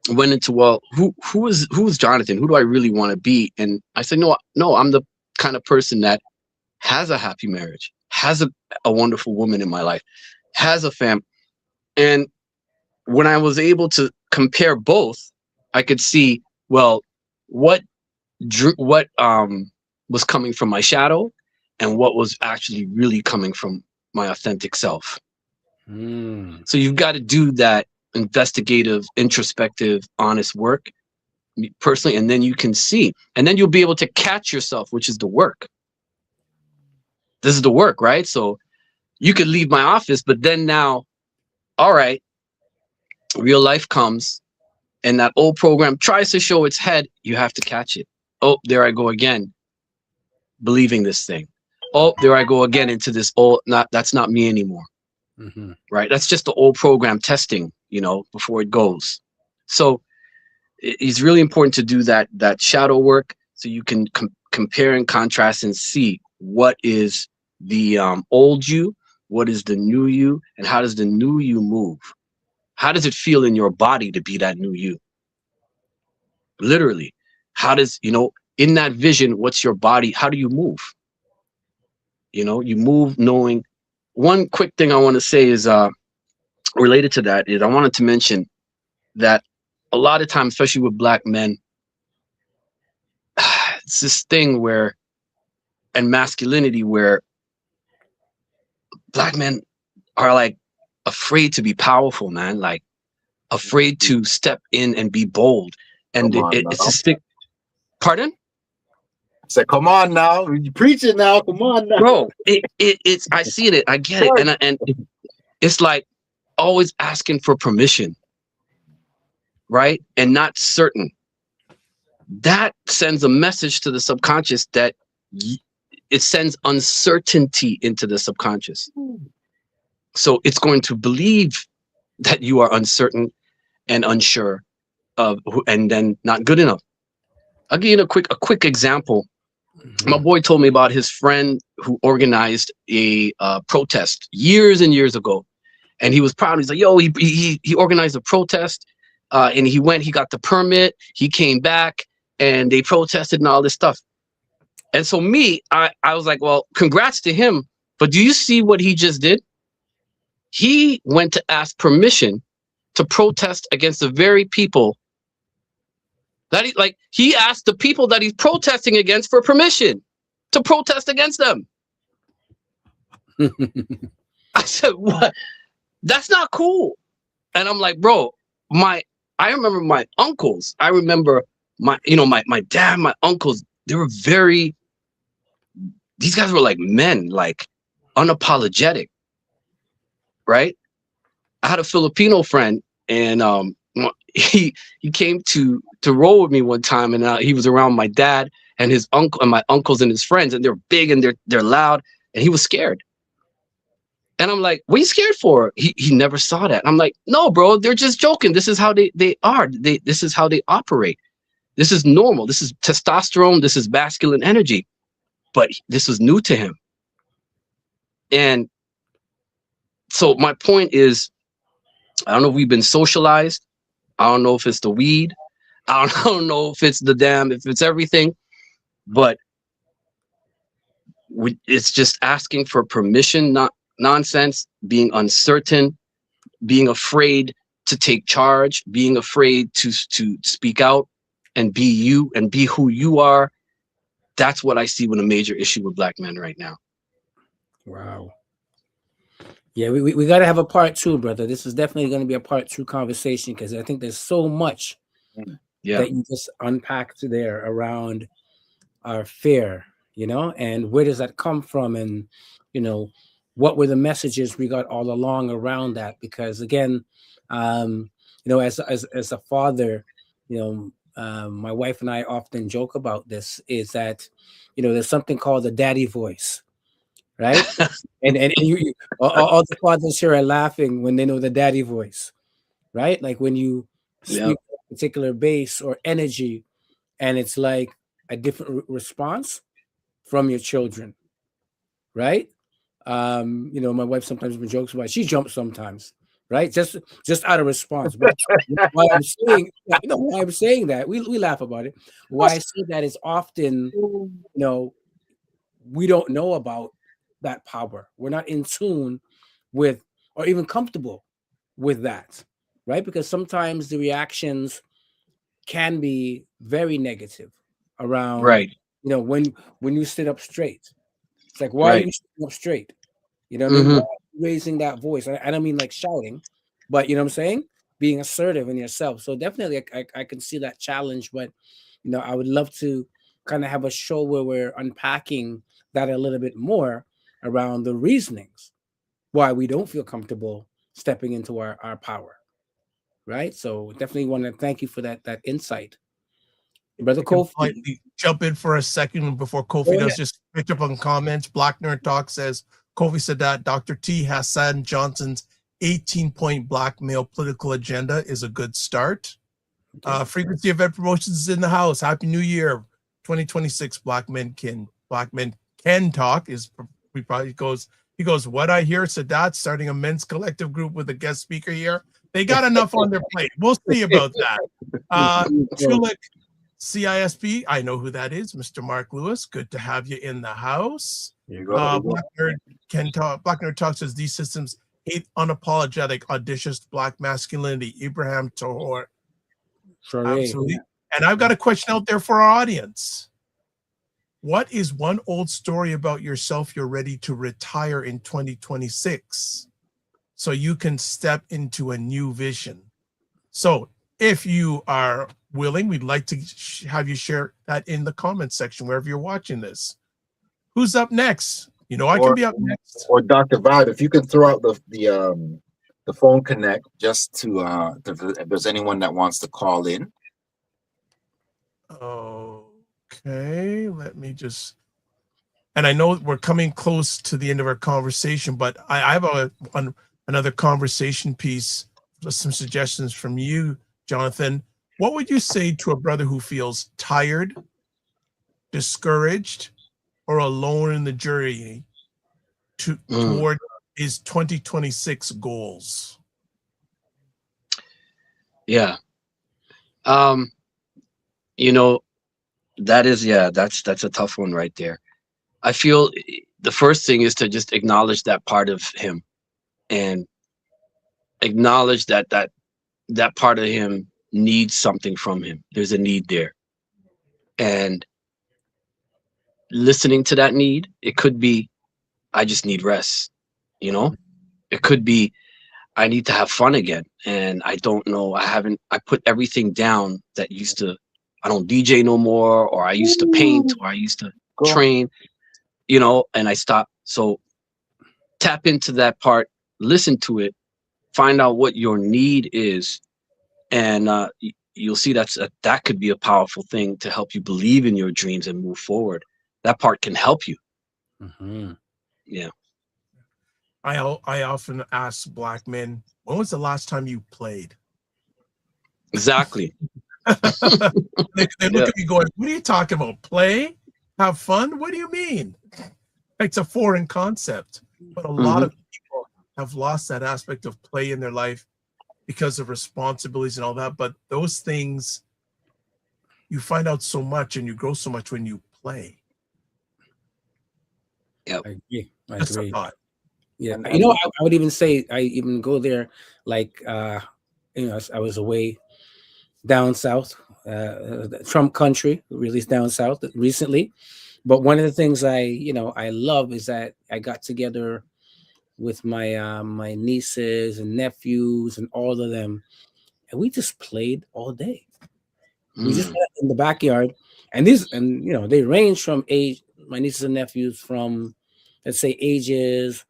went into, well, who is Jonathan? Who do I really want to be? And I said, no, I'm the kind of person that has a happy marriage, has a wonderful woman in my life, has a family. And when I was able to compare both, I could see well, what was coming from my shadow, and what was actually really coming from my authentic self. So you've got to do that investigative, introspective, honest work personally, and then you can see, and then you'll be able to catch yourself, which is the work. This is the work, right? So you could leave my office, but then now, all right, real life comes, and that old program tries to show its head. You have to catch it. Oh, there I go again, believing this thing. Oh, there I go again into this old, that's not me anymore. Right? That's just the old program testing, you know, before it goes. So it's really important to do that shadow work, so you can compare and contrast and see what is the old you, what is the new you, and how does the new you move? How does it feel in your body to be that new you? Literally, how does, you know, in that vision, what's your body? How do you move? You know, you move knowing. One quick thing I want to say is related to that is I wanted to mention that a lot of times, especially with Black men, it's this thing where, and masculinity, where Black men are like afraid to be powerful, man, like afraid to step in and be bold. And it's a stick. Pardon? I said, come on now, you preaching now, come on now. Bro, it's I see it, I get it. And it's like always asking for permission, right? And not certain. That sends a message to the subconscious that it sends uncertainty into the subconscious. So it's going to believe that you are uncertain and unsure of, and then not good enough. I'll give you a quick example. My boy told me about his friend who organized a protest years and years ago, and he was proud. He's like, "Yo, he organized a protest, and he got the permit. He came back, and they protested and all this stuff." And so I was like, "Well, congrats to him." But do you see what he just did? He went to ask permission to protest against the very people that he asked the people that he's protesting against for permission to protest against them. I said, what? That's not cool. And I'm like, bro, I remember my uncles. I remember my dad, my uncles, these guys were like men, like unapologetic. Right? I had a Filipino friend, and he came to roll with me one time, and he was around my dad and his uncle and my uncles and his friends, and they're big and they're loud, and he was scared. And I'm like, what are you scared for? He never saw that. And I'm like, no, bro, they're just joking. This is how they are. This is how they operate. This is normal. This is testosterone. This is masculine energy. But this was new to him. And so my point is, I don't know if we've been socialized. I don't know if it's the weed. I don't know if it's if it's everything. But it's just asking for permission, not nonsense, being uncertain, being afraid to take charge, being afraid to speak out and be you and be who you are. That's what I see with a major issue with Black men right now. Wow. Yeah, we got to have a part 2, brother. This is definitely going to be a part 2 conversation, because I think there's so much that you just unpacked there around our fear, and where does that come from? And, what were the messages we got all along around that? Because again, as a father, my wife and I often joke about this, is that, there's something called the daddy voice. Right. and you all the fathers here are laughing when they know the daddy voice, right? Like when you speak a particular bass or energy, and it's like a different response from your children, right? My wife sometimes jokes about it. She jumps sometimes, right? Just out of response. But why I'm saying that, we laugh about it. Why I say that is often, we don't know about that power. We're not in tune with, or even comfortable with that, right? Because sometimes the reactions can be very negative around, Right. you know, when you sit up straight. It's like, why are Right. you sitting up straight? You know what I mean? Mhm. Why are you raising that voice? I don't mean like shouting, but you know what I'm saying? Being assertive in yourself. So definitely I can see that challenge, but you know, I would love to kind of have a show where we're unpacking that a little bit more around the reasonings why we don't feel comfortable stepping into our power. Right. So definitely want to thank you for that insight. Brother I can Kofi. politely jump in for a second before Go Kofi ahead. does. Just pick up on comments. Black Nerd Talk says Kofi said that Dr. T. Hassan Johnson's 18-point blackmail political agenda is a good start. Okay. Frequency event promotions is in the house. Happy New Year, 2026. Black Men Can Talk is. We probably goes. He goes. What I hear, Sadat starting a men's collective group with a guest speaker here. They got enough on their plate. We'll see about that. Chulik CISP, I know who that is, Mr. Mark Lewis. Good to have you in the house. There you go. There you go. Black Nerd Can Talk. Black Nerd Talk says these systems hate unapologetic, audacious black masculinity. Ibrahim Tohor. Sorry. Absolutely. And I've got a question out there for our audience. What is one old story about yourself you're ready to retire in 2026 so you can step into a new vision? So if you are willing, we'd like to have you share that in the comment section wherever you're watching this. Who's up next? You know, I can be up next. Or Dr. Vibe, if you could throw out the phone connect just to if there's anyone that wants to call in. Okay, let me just. And I know we're coming close to the end of our conversation, but I have another conversation piece, just some suggestions from you, Jonathan. What would you say to a brother who feels tired, discouraged, or alone in the journey toward his 2026 goals? Yeah. You know, that's a tough one right there. I feel the first thing is to just acknowledge that part of him and acknowledge that part of him needs something from him. There's a need there. And listening to that need, it could be, I just need rest, you know? It could be, I need to have fun again. And I don't know, I put everything down that used to, I don't DJ no more, or I used to paint, or I used to train, you know, and I stopped. So tap into that part, listen to it, find out what your need is, and you'll see that could be a powerful thing to help you believe in your dreams and move forward. That part can help you. Mm-hmm. Yeah. I often ask black men, when was the last time you played? Exactly. they look at me going, what are you talking about? Play? Have fun? What do you mean? It's a foreign concept. But a lot of people have lost that aspect of play in their life because of responsibilities and all that. But those things, you find out so much and you grow so much when you play. Yep. I agree. I Just agree. a thought. Yeah, you know, I would even say I even go there like you know, I was away down south, Trump country, really down south recently. But one of the things I love is that I got together with my my nieces and nephews and all of them, and we just played all day. We just met in the backyard, and you know, they range from age. My nieces and nephews from, let's say, ages.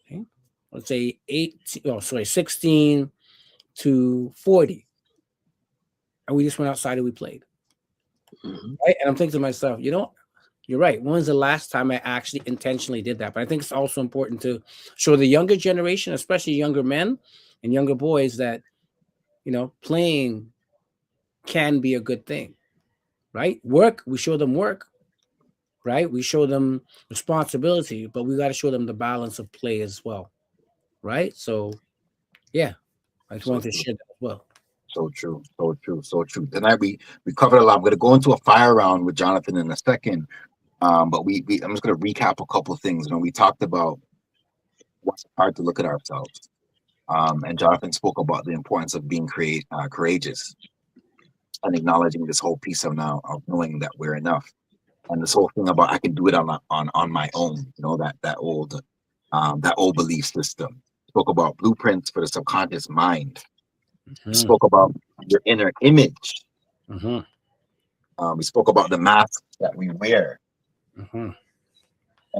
Okay, let's say 16 to 40, and we just went outside and we played. Right, and I'm thinking to myself, you know, you're right. When's the last time I actually intentionally did that? But I think it's also important to show the younger generation, especially younger men and younger boys, that, you know, playing can be a good thing, right? Work, we show them work, right? We show them responsibility, but we got to show them the balance of play as well, right? So, yeah, I just wanted to share that as well. So true, so true, so true. Tonight we covered a lot. I'm going to go into a fire round with Jonathan in a second, but I'm just going to recap a couple of things. You know, we talked about what's hard to look at ourselves, and Jonathan spoke about the importance of being courageous. and acknowledging this whole piece of now of knowing that we're enough, and this whole thing about I can do it on my own. You know, that old belief system. Spoke about blueprints for the subconscious mind. We spoke about your inner image. We spoke about the mask that we wear. And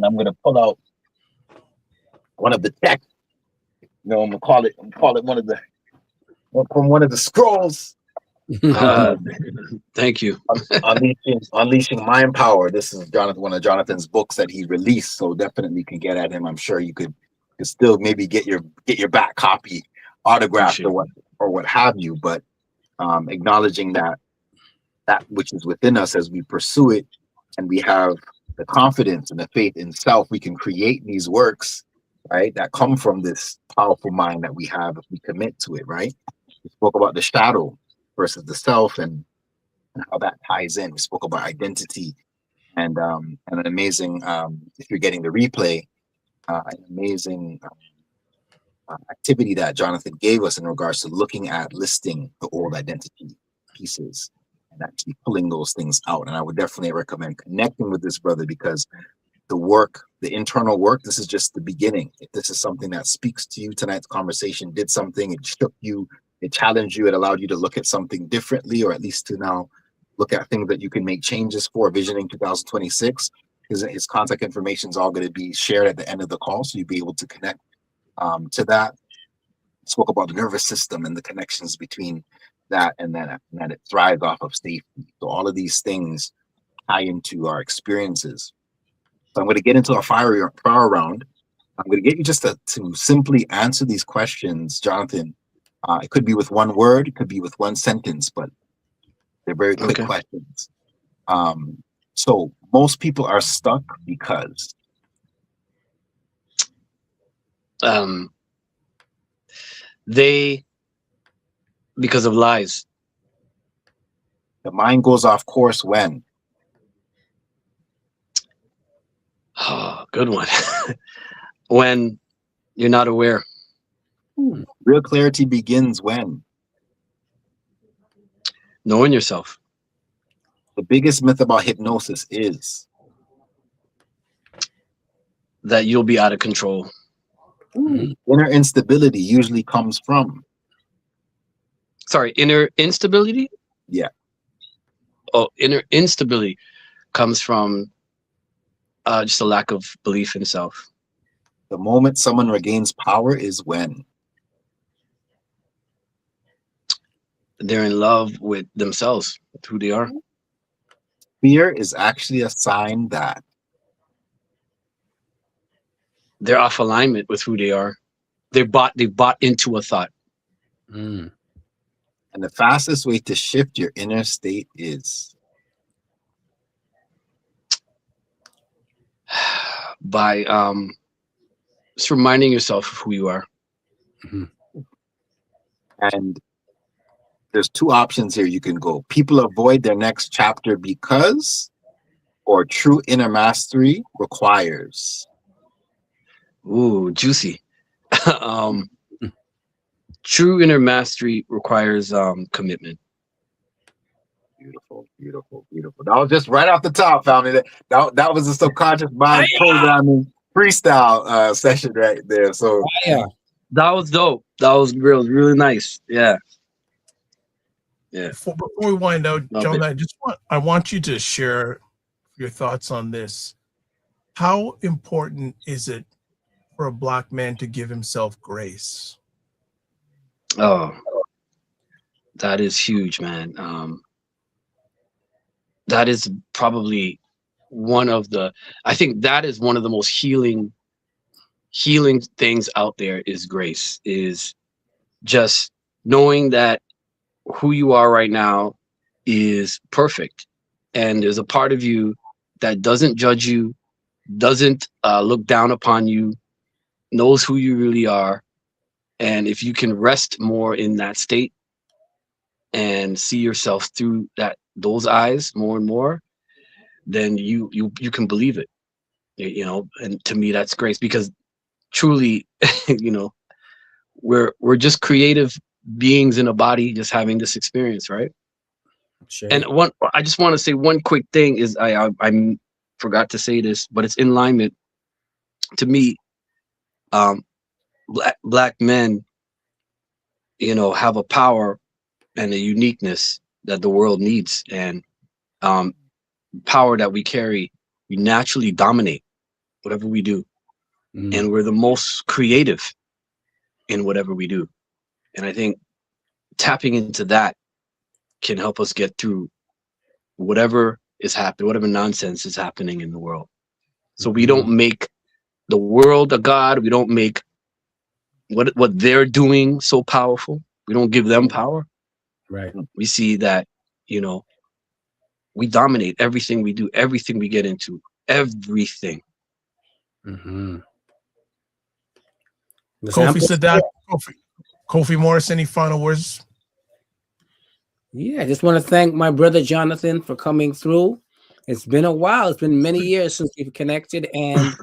I'm going to pull out one of the texts. You know, I'm gonna call it one of the scrolls. Thank you. Unleashing Mind Power. This is one of Jonathan's books that he released, so definitely can get at him. I'm sure you could still maybe get your back copy autographed or what have you. But acknowledging that which is within us as we pursue it, and we have the confidence and the faith in self, we can create these works, right, that come from this powerful mind that we have if we commit to it, right? We spoke about the shadow versus the self and how that ties in. We spoke about identity and an amazing, if you're getting the replay, an amazing activity that Jonathan gave us in regards to looking at listing the old identity pieces and actually pulling those things out. And I would definitely recommend connecting with this brother, because the work, the internal work, this is just the beginning. If this is something that speaks to you, tonight's conversation did something, it shook you, it challenged you, it allowed you to look at something differently, or at least to now look at things that you can make changes for Visioning 2026. His contact information is all going to be shared at the end of the call, so you'll be able to connect to that. Spoke about the nervous system and the connections between that and that it thrives off of safety. So all of these things tie into our experiences. So I'm going to get into a fire round. I'm going to get you just to simply answer these questions, Jonathan. It could be with one word, it could be with one sentence, but they're very quick questions. So most people are stuck because because of lies. The mind goes off course when? Oh, good one. When you're not aware. Real clarity begins when? Knowing yourself. The biggest myth about hypnosis is? That you'll be out of control. Inner instability usually comes from? Sorry, inner instability? Yeah. Oh, inner instability comes from just a lack of belief in self. The moment someone regains power is when? They're in love with themselves, with who they are. Fear is actually a sign that? They're off alignment with who they are. They bought into a thought. And the fastest way to shift your inner state is? By just reminding yourself of who you are. And there's two options here you can go. People avoid their next chapter because, or true inner mastery requires? Ooh, juicy. True inner mastery requires commitment. Beautiful, beautiful, beautiful. That was just right off the top, family. That was a subconscious mind programming freestyle session right there. So Yeah, that was dope. That was really nice. Yeah. Yeah. Before we wind out, Love John, it. I want you to share your thoughts on this. How important is it for a Black man to give himself grace? Oh, that is huge, man. That is probably I think that is one of the most healing things out there is grace, is just knowing that who you are right now is perfect. And there's a part of you that doesn't judge you, doesn't look down upon you, knows who you really are. And if you can rest more in that state and see yourself through those eyes more and more, then you can believe it, you know. And to me, that's grace, because truly, you know, we're just creative beings in a body, just having this experience, right? Sure. And I just want to say one quick thing is I forgot to say this, but it's in alignment to me. Black men, have a power and a uniqueness that the world needs, and power that we carry. We naturally dominate whatever we do, and we're the most creative in whatever we do. And I think tapping into that can help us get through whatever is happening, whatever nonsense is happening in the world. So we don't make the world a god. We don't make what they're doing so powerful. We don't give them power. Right. We see that, we dominate everything we do, everything we get into, everything. Kofi said that. Kofi Morris, any final words? Yeah, I just want to thank my brother Jonathan for coming through. It's been a while. It's been many years since we've connected, and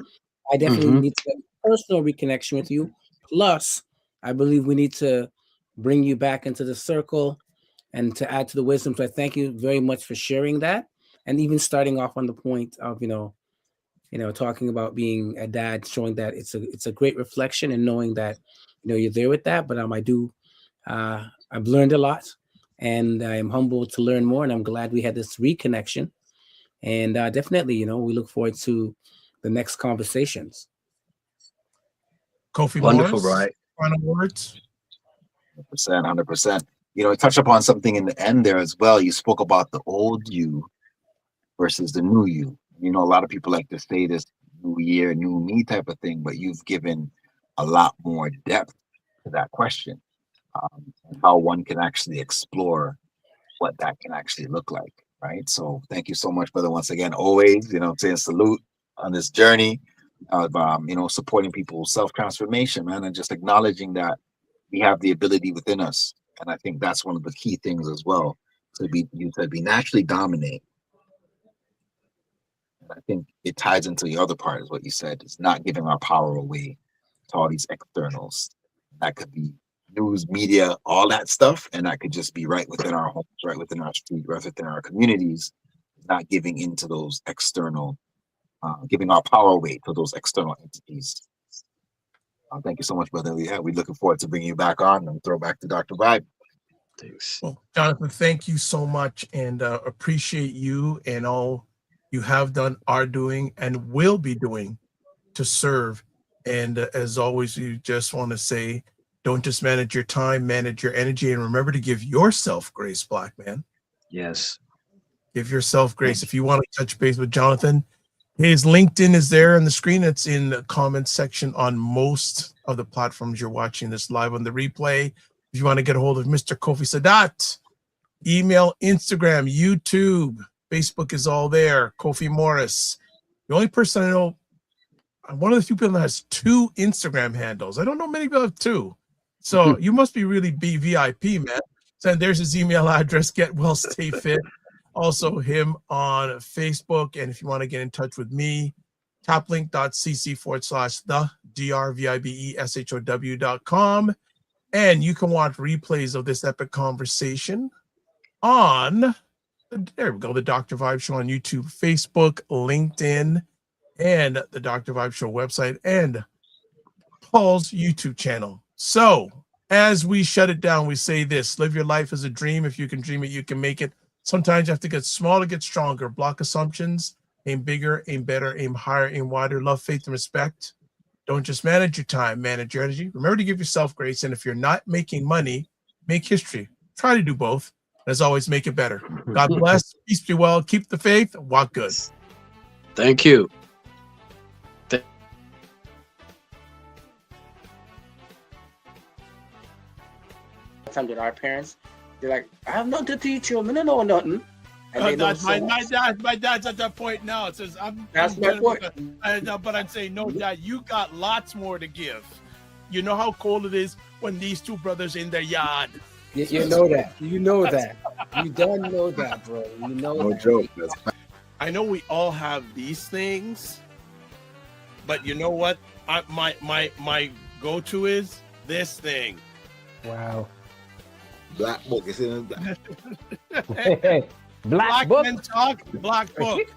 I definitely need to get a personal reconnection with you. Plus, I believe we need to bring you back into the circle and to add to the wisdom. So I thank you very much for sharing that, and even starting off on the point of talking about being a dad, showing that it's a great reflection and knowing that you're there with that. But I've learned a lot, and I'm humbled to learn more, and I'm glad we had this reconnection. And definitely, we look forward to the next conversations. Kofi Wonderful, Morris, right? final words. 100%. Touch upon something in the end there as well. You spoke about the old you versus the new you. A lot of people like to say this new year, new me type of thing, but you've given a lot more depth to that question, and how one can actually explore what that can actually look like, right? So thank you so much, brother, once again. Always, saying salute on this journey of, supporting people's self-transformation, man, and just acknowledging that we have the ability within us. And I think that's one of the key things as well, to be naturally dominate. And I think it ties into the other part, is what you said, is not giving our power away to all these externals. That could be news, media, all that stuff, and that could just be right within our homes, right within our street, right within our communities, not giving into those external, giving our power away to those external entities. Thank you so much, brother. Yeah, we're looking forward to bringing you back on and throw back to Dr. Vibe. Thanks. Well, Jonathan, thank you so much, and appreciate you and all you have done, are doing, and will be doing to serve. And as always, you just want to say, don't just manage your time, manage your energy, and remember to give yourself grace, Black man. Yes. Give yourself grace. If you want to touch base with Jonathan, his LinkedIn is there on the screen. It's in the comments section on most of the platforms you're watching this live on the replay. If you want to get a hold of Mr. Kofi Sadat, email, Instagram, YouTube, Facebook is all there. Kofi Morris. The only person I know, one of the few people that has 2 Instagram handles. I don't know many people have 2. So you must be really VIP, man. So there's his email address, get well, stay fit. Also him on Facebook. And if you want to get in touch with me, toplink.cc/the DRVIBESHOW.com. And you can watch replays of this epic conversation on, there we go, the Dr. Vibe Show on YouTube, Facebook, LinkedIn, and the Dr. Vibe Show website, and Paul's YouTube channel. So as we shut it down, we say this: live your life as a dream. If you can dream it, you can make it. Sometimes you have to get small to get stronger. Block assumptions, aim bigger, aim better, aim higher, aim wider. Love, faith, and respect. Don't just manage your time, manage your energy. Remember to give yourself grace. And if you're not making money, make history. Try to do both. As always, make it better. God bless. Peace be well. Keep the faith. Walk good. Thank you. Time that our parents, they're like, I have nothing to teach you. I don't know nothing. And they know my dad's at that point now. It says, That's my point. But I'm saying, no, Dad, you got lots more to give. You know how cold it is when these 2 brothers in their yard. You know that. You know that. You don't know that, bro. You know No that. joke. I know we all have these things, but you know what? My go-to is this thing. Wow. Black book. It's in the Black Black book. Men Talk, Black Book.